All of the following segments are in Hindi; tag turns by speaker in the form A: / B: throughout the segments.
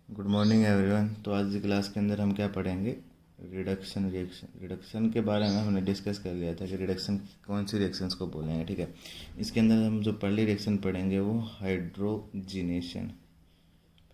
A: Good morning everyone. तो आज की क्लास के अंदर हम क्या पढ़ेंगे? Reduction reaction. रिडक्शन के बारे में हमने डिस्कस कर लिया था कि रिडक्शन कौन सी रिएक्शंस को बोलेंगे, ठीक है। इसके अंदर हम जो पहली रिएक्शन पढ़ेंगे वो हाइड्रोजिनेशन।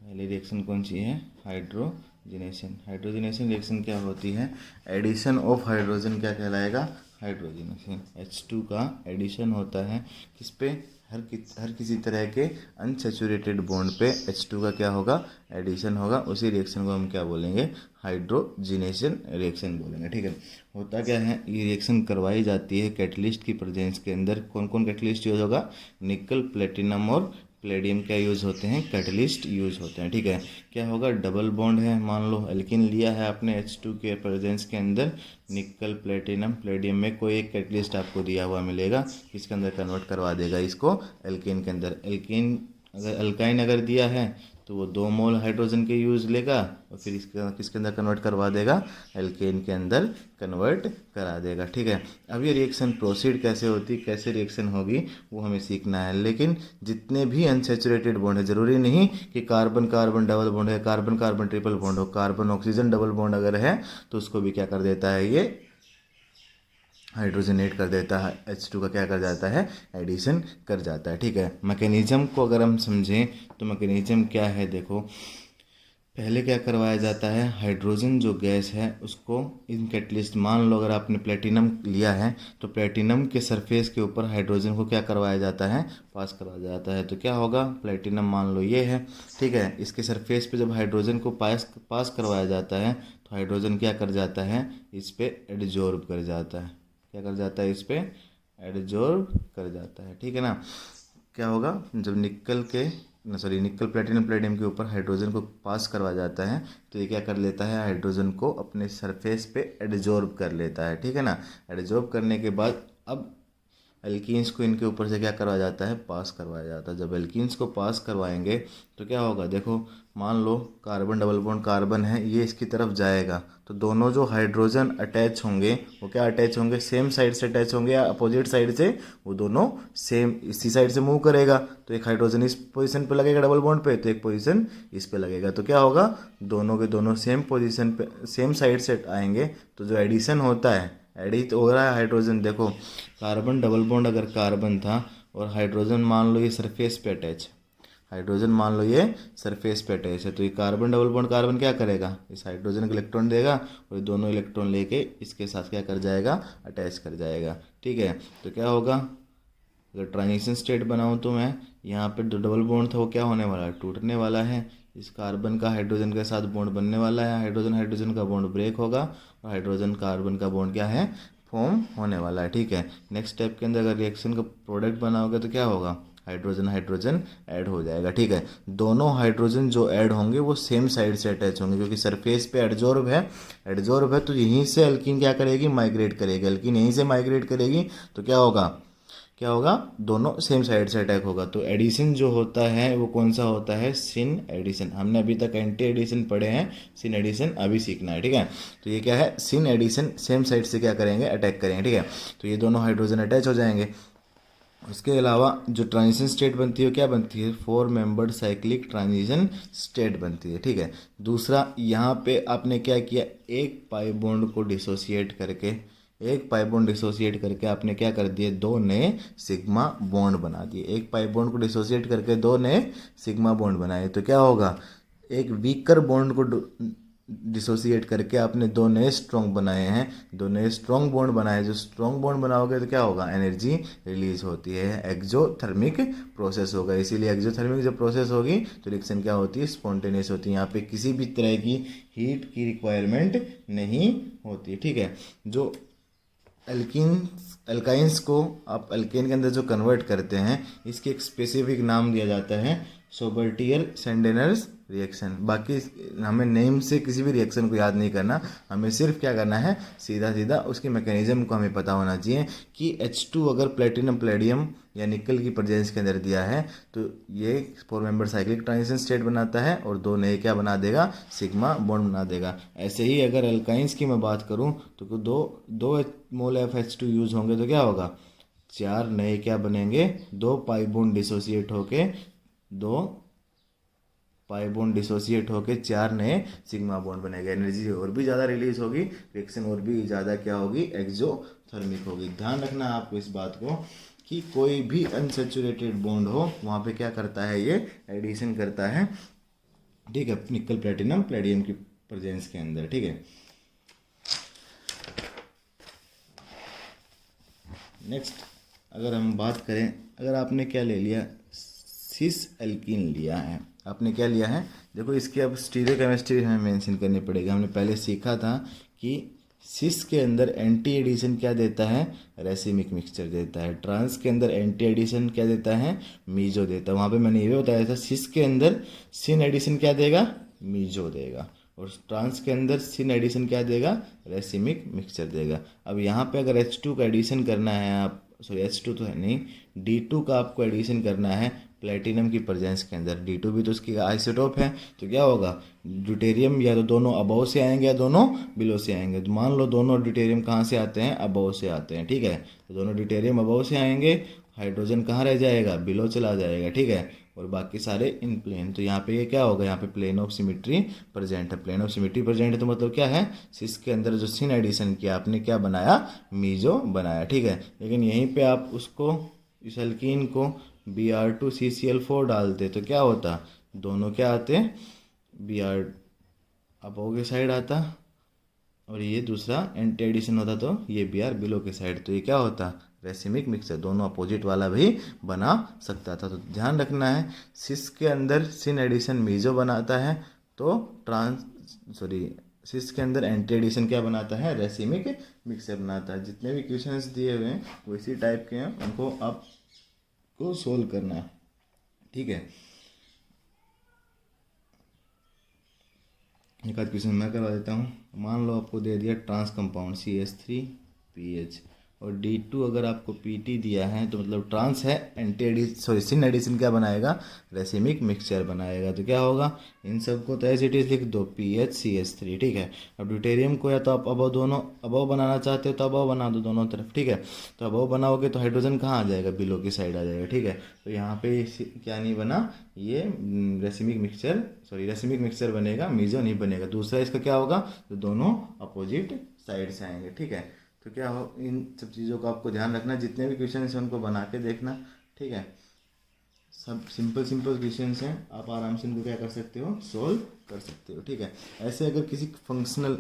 A: पहली रिएक्शन कौन सी है? हाइड्रोजिनेशन। हाइड्रोजिनेशन रिएक्शन क्या होती है? एडिशन ऑफ हाइड्रोजन क्या कहलाएगा? हाइड्रोजिनेशन। H2 का एडिशन होता है किस पे? हर किसी तरह के अनसैचुरेटेड बॉन्ड पे H2 का क्या होगा? एडिशन होगा। उसी रिएक्शन को हम क्या बोलेंगे? हाइड्रोजिनेशन रिएक्शन बोलेंगे, ठीक है। होता क्या है, ये रिएक्शन करवाई जाती है कैटलिस्ट की प्रेजेंस के अंदर। कौन कौन कैटलिस्ट यूज होगा? निकल, प्लेटिनम और प्लेडियम क्या यूज़ होते हैं? कैटलिस्ट यूज़ होते हैं, ठीक है। क्या होगा? डबल बॉन्ड है, मान लो एल्किन लिया है आपने H2 के प्रेजेंस के अंदर। निकल, प्लेटिनम, प्लेडियम में कोई एक कैटलिस्ट आपको दिया हुआ मिलेगा, इसके अंदर कन्वर्ट करवा देगा इसको एल्किन के अंदर। एल्किन अगर अल्काइन अगर दिया है तो वो 2 मोल हाइड्रोजन के यूज़ लेगा और फिर किसके अंदर कन्वर्ट करवा देगा? एल्केन के अंदर कन्वर्ट करा देगा, ठीक है। अब ये रिएक्शन प्रोसीड कैसे होती, कैसे रिएक्शन होगी, वो हमें सीखना है। लेकिन जितने भी अनसैचुरेटेड बॉन्ड है, ज़रूरी नहीं कि कार्बन कार्बन डबल बॉन्ड है, कार्बन कार्बन ट्रिपल बॉन्ड हो। कार्बन ऑक्सीजन डबल बॉन्ड अगर है तो उसको भी क्या कर देता है? ये हाइड्रोजनेट कर देता है। H2 का क्या कर जाता है? एडिशन कर जाता है, ठीक है। मैकेनिज्म को अगर हम समझें तो मैकेनिज्म क्या है, देखो। पहले क्या करवाया जाता है? हाइड्रोजन जो गैस है उसको इन कैटलिस्ट, मान लो अगर आपने प्लेटिनम लिया है तो प्लेटिनम के सरफेस के ऊपर हाइड्रोजन को क्या करवाया जाता है? पास करवाया जाता है। तो क्या होगा? प्लेटिनम मान लो ये है, ठीक है। इसके सरफेस पे जब हाइड्रोजन को पास करवाया जाता है तो हाइड्रोजन क्या कर जाता है? इस पे एडजॉर्ब कर जाता है। क्या कर जाता है? इस पे एडजॉर्ब कर जाता है, ठीक है ना। क्या होगा? जब निकल प्लेटिनम प्लेडियम के ऊपर हाइड्रोजन को पास करवा जाता है तो ये क्या कर लेता है? हाइड्रोजन को अपने सरफेस पे एडजॉर्ब कर लेता है, ठीक है ना। एडजॉर्ब करने के बाद अब एल्कीन्स को इनके ऊपर से क्या करवाया जाता है? पास करवाया जाता है। जब एल्कीन्स को पास करवाएंगे तो क्या होगा? देखो, मान low carbon double bond carbon है, ये इसकी तरफ जाएगा तो दोनों जो हाइड्रोजन अटैच होंगे वो क्या अटैच होंगे? सेम साइड से अटैच होंगे या अपोजिट साइड से? वो दोनों सेम इसी साइड से मूव करेगा तो एक हाइड्रोजन इस पोजीशन पे लगेगा डबल बॉन्ड पे, तो एक पोजीशन इस पे लगेगा। तो क्या होगा? दोनों के दोनों सेम पोजीशन पे सेम साइड से आएंगे तो जो एडिशन होता है, एडिट हो रहा है हाइड्रोजन। देखो, कार्बन डबल बॉन्ड अगर कार्बन था और हाइड्रोजन मान लो ये सरफेस पे अटैच, हाइड्रोजन मान लो ये सरफेस पे अटैच है, तो ये कार्बन डबल बॉन्ड कार्बन क्या करेगा? इस हाइड्रोजन को इलेक्ट्रॉन देगा और ये दोनों इलेक्ट्रॉन लेके इसके साथ क्या कर जाएगा? अटैच कर जाएगा, ठीक है। तो क्या होगा? अगर ट्रांजिशन स्टेट बनाऊँ तो मैं यहाँ पे जो डबल बॉन्ड था वो क्या होने वाला है? टूटने वाला है। इस कार्बन का हाइड्रोजन के साथ बॉन्ड बनने वाला है, हाइड्रोजन हाइड्रोजन का बॉन्ड ब्रेक होगा और हाइड्रोजन कार्बन का बॉन्ड क्या है? फॉर्म होने वाला है, ठीक है। नेक्स्ट स्टेप के अंदर अगर रिएक्शन का प्रोडक्ट बनाओगे तो क्या होगा? हाइड्रोजन हाइड्रोजन ऐड हो जाएगा, ठीक है। दोनों हाइड्रोजन जो ऐड होंगे वो सेम साइड से अटैच होंगे क्योंकि सरफेस पे एडजॉर्ब है तो यहीं से एल्कीन क्या करेगी? माइग्रेट करेगी। एल्कीन यहीं से माइग्रेट करेगी तो क्या होगा? दोनों सेम साइड से अटैक होगा। तो एडिशन जो होता है वो कौन सा होता है? Syn addition. हमने अभी तक एंटी एडिशन पढ़े हैं, सिन एडिशन अभी सीखना है, ठीक है। तो ये क्या है? सिन एडिशन, सेम साइड से क्या करेंगे? अटैक करेंगे, ठीक है। तो ये दोनों हाइड्रोजन अटैच हो जाएंगे। उसके अलावा जो ट्रांजिशन स्टेट बनती है क्या बनती है? 4 मेंबर्ड साइक्लिक ट्रांजिशन स्टेट बनती है, ठीक है। दूसरा, यहाँ पे आपने क्या किया? एक पाई बॉन्ड डिसोसिएट करके आपने क्या कर दिए? 2 नए सिग्मा बॉन्ड बना दिए। एक पाई बॉन्ड को डिसोसिएट करके 2 नए सिग्मा बॉन्ड बनाए तो क्या होगा? एक वीकर बॉन्ड को डिसोसिएट करके आपने 2 नए स्ट्रॉन्ग बनाए हैं। 2 नए स्ट्रॉन्ग बॉन्ड बनाए। जो स्ट्रॉन्ग बॉन्ड बनाओगे तो क्या होगा? एनर्जी रिलीज होती है, एक्सोथर्मिक प्रोसेस होगा। इसीलिए एक्सोथर्मिक जब प्रोसेस होगी तो रिएक्शन क्या होती है? स्पॉन्टेनियस होती है। यहाँ पे किसी भी तरह की हीट की रिक्वायरमेंट नहीं होती, ठीक है। जो अल्काइंस को आप अल्केन के अंदर जो कन्वर्ट करते हैं इसके एक स्पेसिफिक नाम दिया जाता है, सोबर्टियल सेंडेनर्स रिएक्शन। बाकी हमें नेम से किसी भी रिएक्शन को याद नहीं करना, हमें सिर्फ क्या करना है? सीधा सीधा उसकी मैकेनिज्म को हमें पता होना चाहिए कि H2 अगर प्लेटिनम प्लेडियम या निकल की प्रेजेंस के अंदर दिया है तो ये 4 मेंबर साइक्लिक ट्रांजिशन स्टेट बनाता है और 2 नए क्या बना देगा? सिग्मा बॉन्ड बना देगा। ऐसे ही अगर अल्काइंस की मैं बात करूं तो दो दो मोल FH2 यूज होंगे तो क्या होगा? 4 नए क्या बनेंगे? 2 पाई बॉन्ड डिसोसिएट होके 2 पाई बॉन्ड डिसोसिएट होकर 4 नए सिग्मा बॉन्ड बनेगा, एनर्जी और भी ज़्यादा रिलीज होगी, रिएक्शन और भी ज़्यादा क्या होगी, एक्सोथर्मिक होगी। ध्यान रखना आपको इस बात को कि कोई भी अनसैचुरेटेड बॉन्ड हो वहाँ पे क्या करता है, ये एडिशन करता है, ठीक है, निकल प्लेटिनम प्लेडियम की प्रेजेंस के अंदर, ठीक है। नेक्स्ट अगर हम बात करें, अगर आपने क्या ले लिया, सिस एल्कीन लिया है, आपने क्या लिया है, देखो इसकी अब स्टीरियोकेमिस्ट्री हमें मेंशन करनी पड़ेगी। हमने पहले सीखा था कि सिस के अंदर एंटी एडिशन क्या देता है, रेसिमिक मिक्सचर देता है। ट्रांस के अंदर एंटी एडिशन क्या देता है, मीजो देता है। वहाँ पे मैंने ये बताया था सिस के अंदर सिन एडिशन क्या देगा, मीजो देगा, और ट्रांस के अंदर सिन एडिशन क्या देगा, रेसिमिक मिक्सचर देगा। अब यहाँ पे अगर H2 का एडिशन करना है, आप सॉरी H2 तो है नहीं, D2 का आपको एडिशन करना है प्लेटिनम की प्रेजेंस के अंदर। D2 भी तो उसकी आइसोटोप है, तो क्या होगा, ड्यूटेरियम या तो दोनों अबव से आएंगे या दोनों बिलो से आएंगे। तो मान लो दोनों ड्यूटेरियम कहाँ से आते हैं, अबव से आते हैं, ठीक है। तो दोनों ड्यूटेरियम अबव से आएंगे, हाइड्रोजन कहाँ रह जाएगा, बिलो चला जाएगा, ठीक है, और बाकी सारे इन प्लेन। तो यहाँ पे ये क्या होगा, यहाँ पे प्लेन ऑफ सिमिट्री प्रेजेंट है। प्लेन ऑफ सिमिट्री प्रेजेंट है तो मतलब क्या है, सिस के अंदर जो सिन एडिशन किया आपने क्या बनाया, मीजो बनाया, ठीक है। लेकिन यहीं पे आप उसको, इस एल्कीन को Br2CCl4 डालते तो क्या होता, दोनों क्या आते, Br अबव के साइड आता और ये दूसरा एंटी एडिशन होता तो ये Br बिलो के साइड, तो ये क्या होता, रेसिमिक मिक्सचर, दोनों अपोजिट वाला भी बना सकता था। तो ध्यान रखना है, सिस के अंदर सिन एडिशन मीजो बनाता है, तो सिस के अंदर एंटी एडिशन क्या बनाता है, रेसिमिक मिक्सचर बनाता है। जितने भी क्वेश्चंस दिए हुए हैं वो इसी टाइप के हैं, उनको आपको सोल्व करना है, ठीक है। एक आध क्वेश्चन मैं करवा देता हूँ। मान लो आपको दे दिया ट्रांस कंपाउंड CH3PH और D2 अगर आपको PT दिया है, तो मतलब ट्रांस है, सिन एडिशन क्या बनाएगा, रेसिमिक मिक्सचर बनाएगा। तो क्या होगा, इन सबको तो एज इट इज लिख दो, PHCH3, ठीक है। अब ड्यूटेरियम को या तो आप अबव, दोनों अबव बनाना चाहते हो तो अबव बना दो दोनों तरफ, ठीक है। तो अबव बनाओगे तो हाइड्रोजन कहाँ आ जाएगा, बिलो की साइड आ जाएगा, ठीक है। तो यहाँ पे क्या नहीं बना, ये रेसिमिक मिक्सचर बनेगा, मीजो नहीं बनेगा। दूसरा इसका क्या होगा, तो दोनों अपोजिट साइड से आएंगे, ठीक है। तो क्या हो, इन सब चीज़ों का आपको ध्यान रखना, जितने भी क्वेश्चन हैं उनको बना के देखना, ठीक है। सब सिंपल क्वेश्चंस हैं, आप आराम से इनको क्या कर सकते हो, सोल्व कर सकते हो, ठीक है। ऐसे अगर किसी फंक्शनल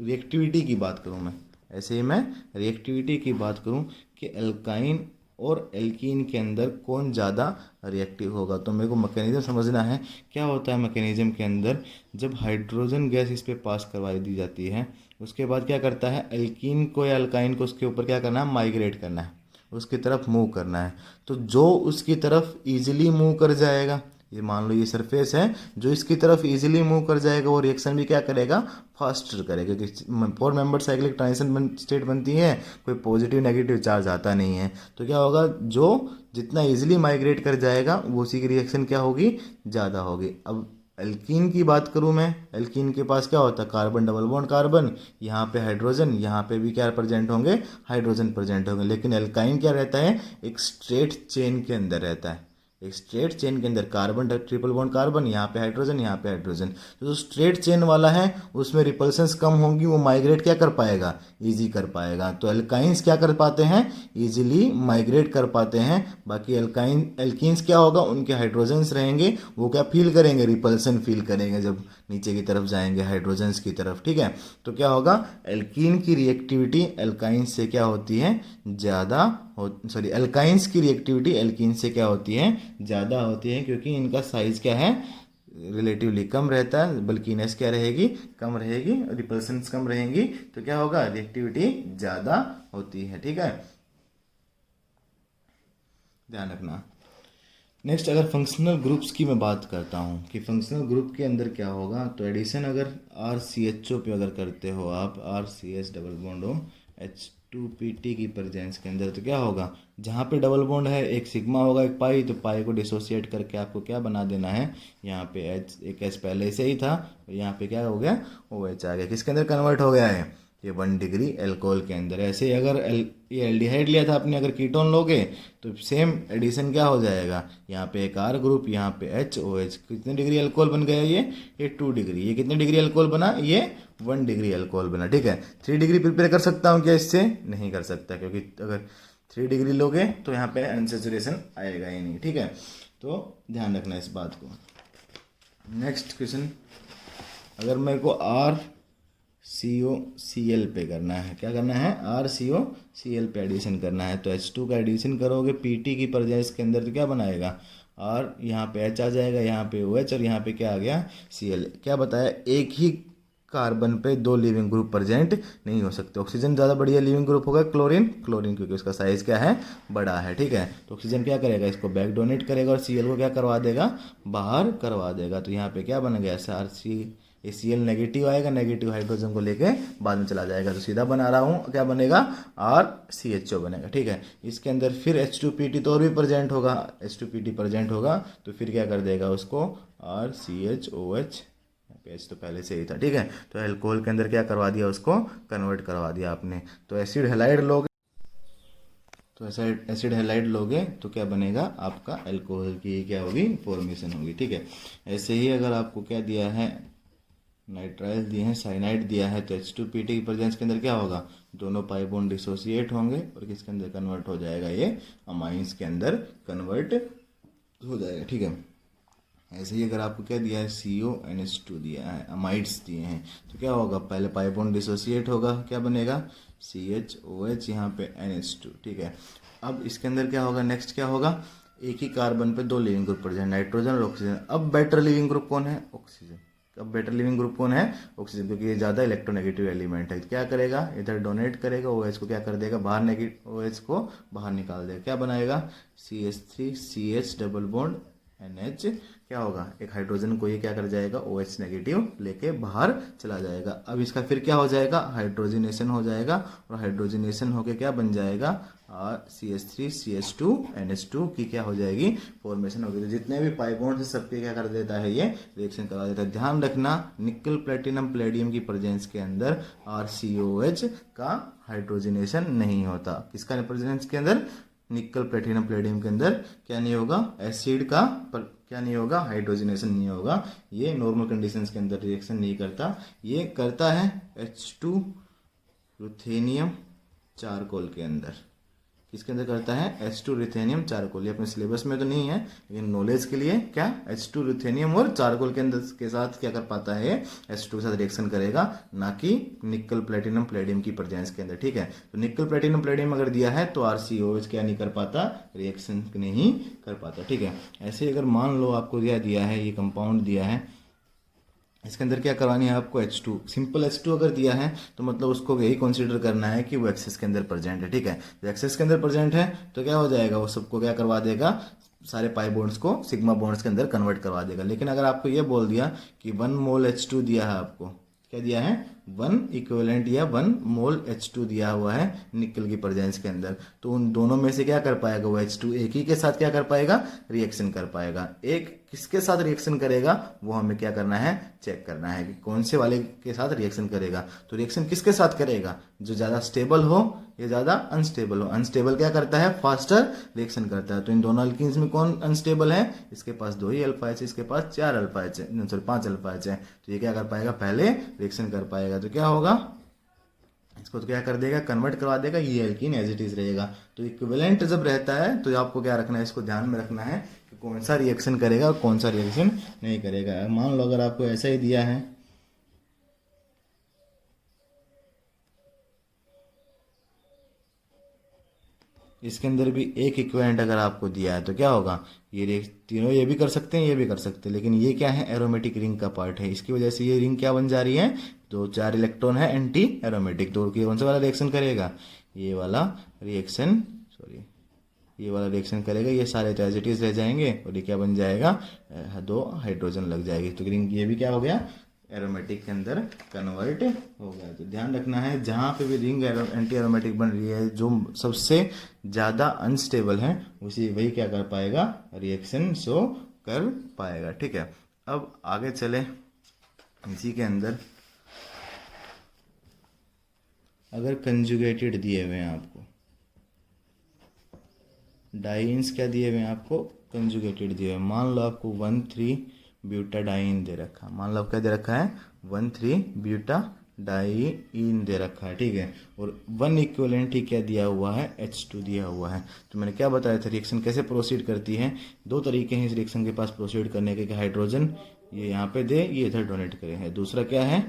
A: रिएक्टिविटी की बात करूँ मैं, ऐसे ही मैं रिएक्टिविटी की बात करूँ कि एल्काइन और एल्कीन के अंदर कौन ज़्यादा रिएक्टिव होगा, तो मेरे को मैकेनिज्म समझना है। क्या होता है मैकेनिज्म के अंदर, जब हाइड्रोजन गैस इस पर पास करवा दी जाती है, उसके बाद क्या करता है, एल्कीन को या एल्काइन को उसके ऊपर क्या करना है, माइग्रेट करना है, उसकी तरफ मूव करना है। तो जो उसकी तरफ ईजिली मूव कर जाएगा, ये मान लो ये सरफेस है, जो इसकी तरफ इजीली मूव कर जाएगा वो रिएक्शन भी क्या करेगा, फास्टर करेगा। क्योंकि 4 मेंबर साइक्लिक ट्रांजिशन स्टेट बनती है, कोई पॉजिटिव नेगेटिव चार्ज आता नहीं है। तो क्या होगा, जो जितना इजीली माइग्रेट कर जाएगा वो उसी की रिएक्शन क्या होगी, ज़्यादा होगी। अब एल्कीन की बात करूँ मैं, एल्कीन के पास क्या होता है, कार्बन डबल बॉन्ड कार्बन, यहाँ पे हाइड्रोजन, यहाँ पे भी क्या प्रेजेंट होंगे, हाइड्रोजन प्रेजेंट होंगे। लेकिन एल्काइन क्या रहता है, एक स्ट्रेट चेन के अंदर रहता है, एक स्ट्रेट चेन के अंदर कार्बन ट्रिपल बॉन्ड कार्बन, यहाँ पे हाइड्रोजन, यहाँ पे हाइड्रोजन। तो जो स्ट्रेट चेन वाला है उसमें रिपल्सन्स कम होंगी, वो माइग्रेट क्या कर पाएगा, इजी कर पाएगा। तो एल्काइंस क्या कर पाते हैं, इजीली माइग्रेट कर पाते हैं। बाकी एल्कीन्स क्या होगा, उनके हाइड्रोजन्स रहेंगे, वो क्या फील करेंगे, रिपल्सन फील करेंगे जब नीचे की तरफ जाएंगे हाइड्रोजन्स की तरफ, ठीक है। तो क्या होगा, एल्कीन की रिएक्टिविटी एल्काइंस से क्या होती है, एल्काइंस की रिएक्टिविटी एल्कीन से क्या होती है, ज़्यादा होती है, क्योंकि इनका साइज क्या है, रिलेटिवली कम रहता है, बल्किनेस क्या रहेगी, कम रहेगी, रिपल्सन्स कम रहेंगी। तो क्या होगा, रिएक्टिविटी ज़्यादा होती है, ठीक है, ध्यान रखना। नेक्स्ट अगर फंक्शनल ग्रुप्स की मैं बात करता हूँ कि फंक्शनल ग्रुप के अंदर क्या होगा, तो एडिशन अगर RCHO पे अगर करते हो आप, RCH डबल बॉन्ड हो H2PT की प्रेजेंस के अंदर, तो क्या होगा, जहाँ पे डबल बॉन्ड है एक सिग्मा होगा एक पाई, तो पाई को डिसोसिएट करके आपको क्या बना देना है, यहाँ पे H एक H पहले से ही था, यहाँ पे क्या हो गया, OH आ गया, किसके अंदर कन्वर्ट हो गया है, ये 1 डिग्री अल्कोहल के अंदर। ऐसे ही अगर ये एल्डिहाइड लिया था आपने, अगर कीटोन लोगे तो सेम एडिशन क्या हो जाएगा, यहाँ पे एक R ग्रुप, यहाँ पे HOH, कितने डिग्री अल्कोहल बन गया ये 2 डिग्री। ये कितने डिग्री अल्कोहल बना, ये 1 डिग्री अल्कोहल बना। ठीक है, 3 डिग्री प्रिपेयर कर सकता हूँ क्या इससे, नहीं कर सकता, क्योंकि अगर 3 डिग्री लोगे तो यहाँ पे अनसेचुरेशन आएगा ही नहीं। ठीक है, तो ध्यान रखना इस बात को। नेक्स्ट क्वेश्चन, अगर मेरे को RCOCl पे करना है, क्या करना है, RCOCl पे एडिशन करना है, तो H2 का एडिशन करोगे Pt की प्रेजेंस के अंदर तो क्या बनाएगा, R, यहाँ पे H आ जाएगा, यहाँ पे OH, और यहाँ पे क्या आ गया, Cl। क्या बताया, एक ही कार्बन पे 2 लिविंग ग्रुप प्रेजेंट नहीं हो सकते। ऑक्सीजन ज़्यादा बढ़िया लिविंग ग्रुप होगा, क्लोरीन क्योंकि उसका साइज क्या है, बड़ा है। ठीक है, तो ऑक्सीजन क्या करेगा, इसको बैक डोनेट करेगा और Cl को क्या करवा देगा, बाहर करवा देगा। तो यहाँ पे क्या बन गया, Cl नेगेटिव आएगा, नेगेटिव हाइड्रोजन को लेके बाद में चला जाएगा, तो सीधा बना रहा हूँ, क्या बनेगा, RCHO बनेगा। ठीक है, इसके अंदर फिर H2Pt तो और भी प्रेजेंट होगा, H2Pt प्रेजेंट होगा तो फिर क्या कर देगा उसको, RCHOH, H तो पहले से ही था। ठीक है, तो अल्कोहल के अंदर क्या करवा दिया, उसको कन्वर्ट करवा दिया आपने। तो एसिड हैलाइड लोगे, तो एसिड हैलाइड लोगे तो क्या बनेगा, आपका अल्कोहल की क्या होगी, फॉर्मेशन होगी। ठीक है, ऐसे ही अगर आपको क्या दिया है, नाइट्राइल दिए हैं, साइनाइड दिया है, तो H2Pt की प्रेजेंस के अंदर क्या होगा, दोनों पाई बॉन्ड डिसोसिएट होंगे और किसके अंदर कन्वर्ट हो जाएगा, ये अमाइंस के अंदर कन्वर्ट हो जाएगा। ठीक है, ऐसे ही अगर आपको क्या दिया है, CONH2 दिया है, अमाइड्स दिए हैं, तो क्या होगा, पहले पाई बॉन्ड डिसोसिएट होगा, क्या बनेगा, CHOH, यहाँ पे NH2। ठीक है, अब इसके अंदर क्या होगा, नेक्स्ट क्या होगा, एक ही कार्बन पे 2 लिविंग ग्रुप प्रेजेंट, नाइट्रोजन और ऑक्सीजन। अब बेटर लिविंग ग्रुप कौन है, ऑक्सीजन। अब बेटर लिविंग ग्रुप कौन है, ऑक्सीजन, क्योंकि ये ज़्यादा इलेक्ट्रोनेगेटिव एलिमेंट है। क्या करेगा, इधर डोनेट करेगा, OH को क्या कर देगा, बाहर OH को बाहर निकाल देगा, क्या बनाएगा, CH3 CH double bond NH, क्या होगा, एक हाइड्रोजन को ये क्या कर जाएगा, OH नेगेटिव लेके बाहर चला जाएगा। अब इसका फिर क्या हो जाएगा, हाइड्रोजनेशन हो जाएगा, और हाइड्रोजनेशन होके क्या बन जाएगा, CH3 CH2 NH2 की क्या हो जाएगी, फॉर्मेशन होगी। तो जितने भी पाई बॉन्ड है सबके क्या कर देता है, ये रिएक्शन करवा देता है। ध्यान रखना, निकल प्लेटिनम प्लेडियम की प्रेजेंस के अंदर RCOH का हाइड्रोजनेशन नहीं होता। किसका प्रेजेंस के अंदर, निकल प्लेटिनम प्लेडियम के अंदर क्या नहीं होगा, एसिड का क्या नहीं होगा, हाइड्रोजनेशन नहीं होगा। ये नॉर्मल कंडीशंस के अंदर रिएक्शन नहीं करता, ये करता है H2 रुथेनियम चारकोल के अंदर। किसके अंदर करता है, H2 रुथेनियम चारकोल। ये अपने सिलेबस में तो नहीं है, लेकिन नॉलेज के लिए क्या, H2 रुथेनियम और चारकोल के अंदर के साथ क्या कर पाता है, H2 के साथ रिएक्शन करेगा, ना कि निकल प्लेटिनम प्लेडियम की प्रेजेंस के अंदर। ठीक है, तो निकल प्लेटिनम प्लेडियम अगर दिया है तो RCOH क्या नहीं कर पाता, रिएक्शन नहीं कर पाता। ठीक है, ऐसे अगर मान लो आपको दिया है, ये कंपाउंड दिया है, इसके अंदर क्या करवानी है आपको, H2, सिंपल H2 अगर दिया है तो मतलब उसको यही कंसीडर करना है कि वो एक्सेस के अंदर प्रेजेंट है। ठीक है, तो एक्सेस के अंदर प्रेजेंट है तो क्या हो जाएगा, वो सबको क्या करवा देगा, सारे पाई बॉन्ड्स को सिग्मा बॉन्ड्स के अंदर कन्वर्ट करवा देगा। लेकिन अगर आपको ये बोल दिया कि 1 मोल H2 दिया है, आपको क्या दिया है, 1 इक्विवेलेंट या 1 मोल H2 दिया हुआ है निकल की प्रेजेंस के अंदर, तो उन दोनों में से क्या कर पाएगा, वो H2 एक ही के साथ क्या कर पाएगा, रिएक्शन कर पाएगा। एक किसके साथ रिएक्शन करेगा, वो हमें क्या करना है, चेक करना है कि कौन से वाले के साथ रिएक्शन करेगा। तो रिएक्शन किसके साथ करेगा, जो ज़्यादा स्टेबल हो या ज़्यादा अनस्टेबल हो। अनस्टेबल क्या करता है, फास्टर रिएक्शन करता है। तो इन दोनों अल्कीन्स में कौन अनस्टेबल है, इसके पास 2 ही अल्फा एच है, इसके पास 4 अल्फा एच है, सॉरी 5 अल्फा एच है। तो ये क्या कर पाएगा, पहले रिएक्शन कर पाएगा। तो क्या होगा, इसको तो क्या कर देगा, कन्वर्ट करवा देगा, ये एल्कीन एज इट इज रहेगा। तो इक्विवेलेंट जब रहता है तो आपको क्या रखना है, इसको ध्यान में रखना है कि कौन सा रिएक्शन करेगा और कौन सा रिएक्शन नहीं करेगा। मान लो अगर आपको ऐसा ही दिया है, इसके अंदर भी एक इक्विवेलेंट अगर आपको दिया है तो क्या होगा, ये तीनों ये भी कर सकते हैं, ये भी कर सकते हैं, लेकिन ये क्या है, एरोमेटिक रिंग का पार्ट है। इसकी वजह से ये रिंग क्या बन जा रही है, 2-4 इलेक्ट्रॉन है एंटी एरोमेटिक। तो कौन सा वाला रिएक्शन करेगा, ये वाला रिएक्शन, सॉरी ये वाला रिएक्शन करेगा, ये सारे तो एज इट इज रह जाएंगे और ये क्या बन जाएगा, 2 हाइड्रोजन लग जाएगी। तो रिंग ये भी क्या हो गया, एरोमेटिक के अंदर कन्वर्ट हो गया। तो ध्यान रखना है, जहाँ पे भी रिंग एंटी एरोमेटिक बन रही है, जो सबसे ज़्यादा अनस्टेबल है वही क्या कर पाएगा, रिएक्शन शो कर पाएगा। ठीक है, अब आगे चले, इसी के अंदर अगर कंजुगेटेड दिए हुए हैं आपको, डाइन्स क्या दिए हुए हैं आपको, कंजुगेटेड दिए हुए हैं। मान लो आपको 1,3 ब्यूटाडाइन दे रखा है, मान लो क्या दे रखा है, 1,3 ब्यूटाडाइन दे रखा है, ठीक है। और 1 इक्विवेलेंट ही क्या दिया हुआ है, H2 दिया हुआ है। तो मैंने क्या बताया था, रिएक्शन कैसे प्रोसीड करती है, 2 तरीके हैं इस रिएक्शन के पास प्रोसीड करने के, कि हाइड्रोजन ये यहाँ पे दे, ये इधर डोनेट करे है। दूसरा क्या है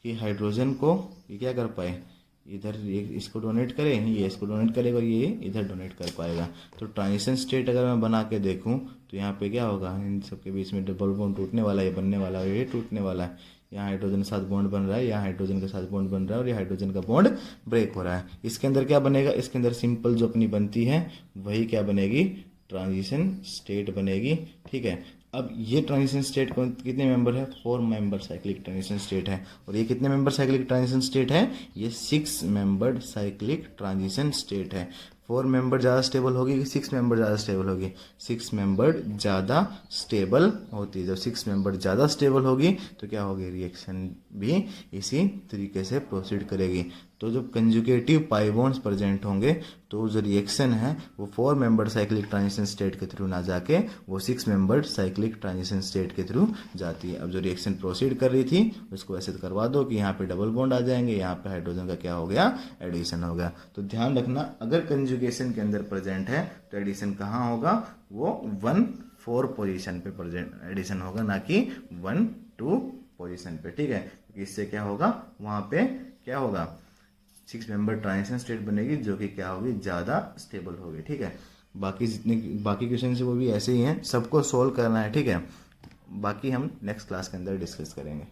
A: कि हाइड्रोजन को ये क्या कर पाए, इधर इसको डोनेट करे, ये इसको डोनेट करेगा और ये इधर डोनेट कर पाएगा। तो ट्रांजिशन स्टेट अगर मैं बना के देखूं तो यहाँ पे क्या होगा, इन सबके बीच में डबल बॉन्ड टूटने वाला है, बनने वाला है, ये टूटने वाला है। यहाँ हाइड्रोजन के साथ बॉन्ड बन रहा है, यहाँ हाइड्रोजन के साथ बॉन्ड बन रहा है और ये हाइड्रोजन का बॉन्ड ब्रेक हो रहा है। इसके अंदर क्या बनेगा, इसके अंदर सिंपल जो अपनी बनती है वही क्या बनेगी, ट्रांजिशन स्टेट बनेगी, ठीक है। अब ये ट्रांजिशन स्टेट कितने मेंबर है, 4 मेंबर साइक्लिक ट्रांजिशन स्टेट है। और ये कितने मेंबर साइक्लिक ट्रांजिशन स्टेट है, ये 6 मेंबर्ड साइक्लिक ट्रांजिशन स्टेट है। 4 मेंबर ज़्यादा स्टेबल होगी कि 6 मेंबर ज़्यादा स्टेबल होगी, 6 मेंबर ज़्यादा स्टेबल होती है। जब 6 मेंबर ज़्यादा स्टेबल होगी तो क्या होगी, रिएक्शन भी इसी तरीके से प्रोसीड करेगी। तो जब कंजुगेटिव पाई बॉन्ड्स प्रेजेंट होंगे तो जो रिएक्शन है वो 4 मेंबर साइक्लिक ट्रांजिशन स्टेट के थ्रू ना जाके वो 6 मेंबर साइक्लिक ट्रांजिशन स्टेट के थ्रू जाती है। अब जो रिएक्शन प्रोसीड कर रही थी उसको ऐसे करवा दो कि यहाँ पे डबल बॉन्ड आ जाएंगे, यहाँ पे हाइड्रोजन का क्या हो गया, एडिशन हो गया। तो ध्यान रखना, अगर कंजुगेशन के अंदर प्रेजेंट है तो एडिशन कहाँ होगा, वो 1,4 पोजीशन पे प्रेजेंट एडिशन होगा, ना कि 1,2 पोजीशन पे, ठीक है। क्योंकि इससे क्या होगा, वहाँ पे क्या होगा, 6 मेंबर ट्रांजिशन स्टेट बनेगी जो कि क्या होगी, ज़्यादा स्टेबल होगी, ठीक है। बाकी जितने बाकी क्वेश्चन है वो भी ऐसे ही हैं, सबको सोल्व करना है, ठीक है। बाकी हम नेक्स्ट क्लास के अंदर डिस्कस करेंगे।